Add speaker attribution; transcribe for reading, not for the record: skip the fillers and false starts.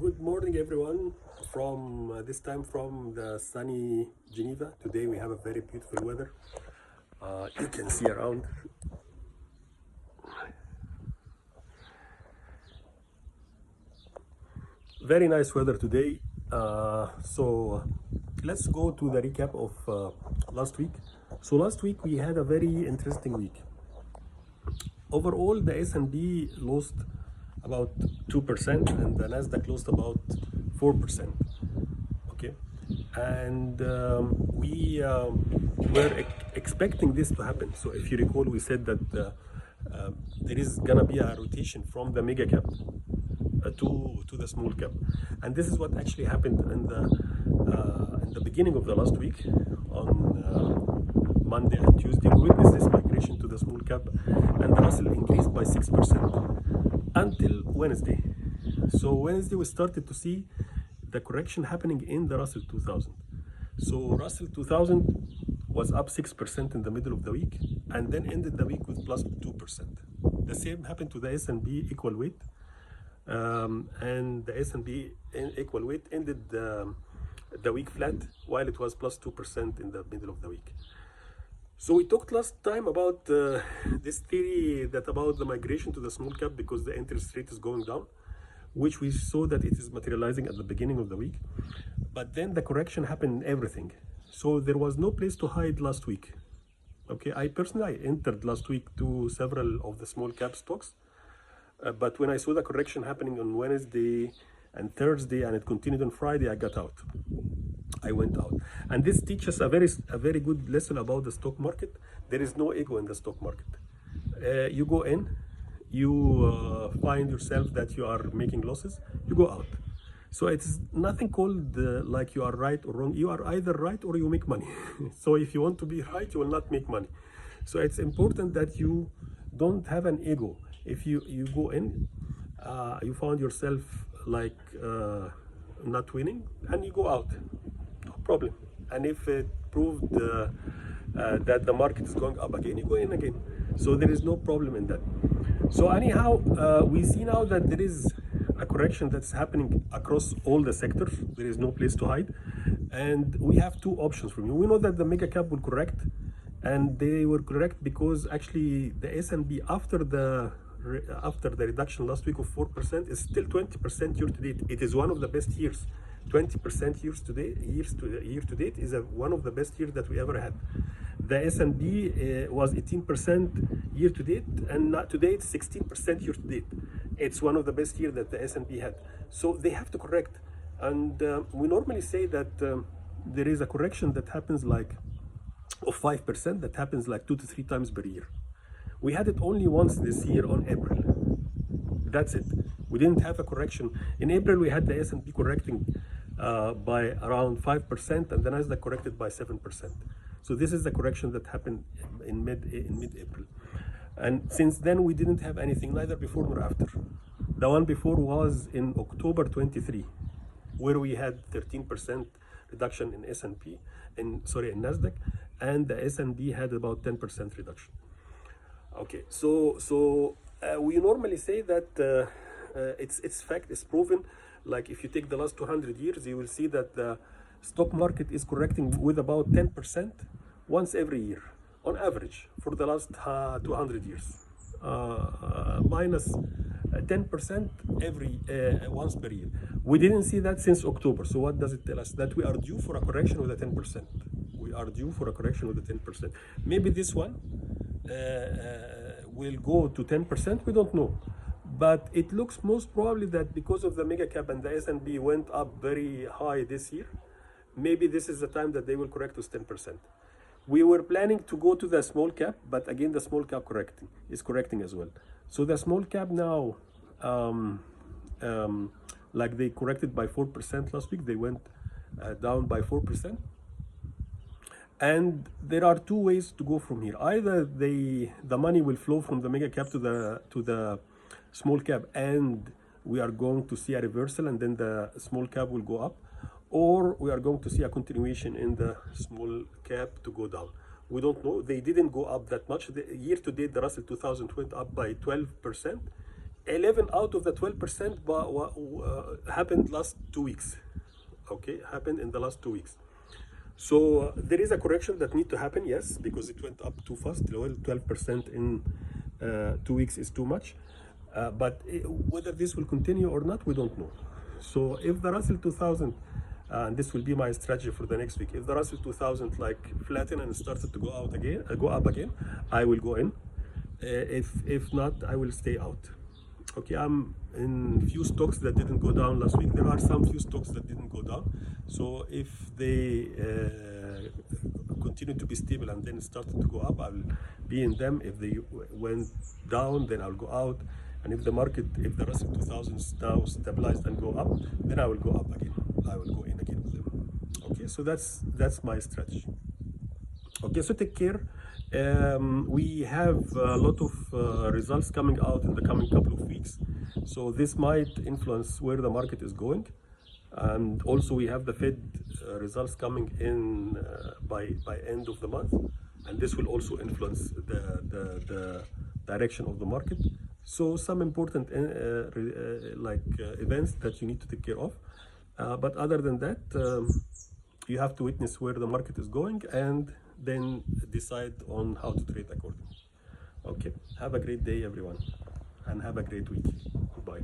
Speaker 1: Good morning, everyone. From this time from the sunny Geneva. Today we have a very beautiful weather. You can see around. Very nice weather today. So let's go to the recap of last week. So last week we had a very interesting week. Overall, the S&P lost about 2% and the Nasdaq lost about 4%. Okay, and we were expecting this to happen. So if you recall, we said that there is gonna be a rotation from the mega cap to the small cap, and this is what actually happened in the beginning of the last week on Monday and Tuesday. We witnessed this migration to the small cap, and the Russell increased by 6% until Wednesday. So Wednesday we started to see the correction happening in the Russell 2000. So Russell 2000 was up 6% in the middle of the week, and then ended the week with plus 2%. The same happened to the S&P equal weight, and the S&P equal weight ended the week flat, while it was plus 2% in the middle of the week. So we talked last time about this theory that about the migration to the small cap because the interest rate is going down, which we saw that it is materializing at the beginning of the week. But then the correction happened in everything. So there was no place to hide last week. Okay, I personally entered last week to several of the small cap stocks. But when I saw the correction happening on Wednesday and Thursday, and it continued on Friday, I got out. I went out. And this teaches a very good lesson about the stock market. There is no ego in the stock market. You go in, you find yourself that you are making losses, you go out. So it's nothing called like you are right or wrong. You are either right or you make money. So if you want to be right, you will not make money. So it's important that you don't have an ego. If you go in, you found yourself like not winning, and you go out, no problem. And if it proved that the market is going up again, you go in again. So there is no problem in that. So anyhow, we see now that there is a correction that's happening across all the sectors. There is no place to hide, and we have two options from you. We know that the mega cap will correct, and they were correct because actually the S&P after the reduction last week of 4% is still 20% year to date. It is one of the best years. 20% year to date is one of the best years that we ever had. The S&P was 18% year to date, and today it's 16% year to date. It's one of the best years that the S&P had. So they have to correct, and we normally say that there is a correction that happens like of 5%, that happens like 2 to 3 times per year. We had it only once this year on April. That's it. We didn't have a correction. In April, we had the S&P correcting by around 5%, and the Nasdaq corrected by 7%. So this is the correction that happened in mid-April. And since then, we didn't have anything, neither before nor after. The one before was in October 23, where we had 13% reduction in S&P, in Nasdaq, and the S&P had about 10% reduction. Okay, so we normally say that it's fact, it's proven. Like if you take the last 200 years, you will see that the stock market is correcting with about 10% once every year, on average, for the last 200 years, minus 10% every once per year. We didn't see that since October. So what does it tell us? That we are due for a correction with a 10%. We are due for a correction with a 10%. Maybe this one will go to 10%, we don't know. But it looks most probably that because of the mega cap and the S&P went up very high this year, maybe this is the time that they will correct us 10%. We were planning to go to the small cap, but again, the small cap is correcting as well. So the small cap now, like they corrected by 4% last week, they went down by 4%. And there are two ways to go from here. Either the money will flow from the mega cap to the small cap, and we are going to see a reversal, and then the small cap will go up, or we are going to see a continuation in the small cap to go down. We don't know. They didn't go up that much. Year to date, the Russell 2000 went up by 12%. 11 out of the 12% happened last 2 weeks. Okay, happened in the last 2 weeks. So there is a correction that need to happen, yes, because it went up too fast. 12% in 2 weeks is too much. But whether this will continue or not, we don't know. So if the Russell 2000, and this will be my strategy for the next week, if the Russell 2000 like flatten and started to go up again, I will go in. If not, I will stay out. Okay, I'm in few stocks that didn't go down last week. There are some few stocks that didn't go down. So if they continue to be stable and then started to go up, I will be in them. If they went down, then I'll go out. And if the market, if the Russell 2000 now stabilized and go up, then I will go up again. I will go in again with them. Okay, so that's my strategy. Okay, so take care. We have a lot of results coming out in the coming couple of weeks. So this might influence where the market is going. And also we have the Fed results coming in by end of the month. And this will also influence the direction of the market. So some important events that you need to take care of. But other than that, you have to witness where the market is going and then decide on how to trade accordingly. Okay, have a great day everyone and have a great week. Bye.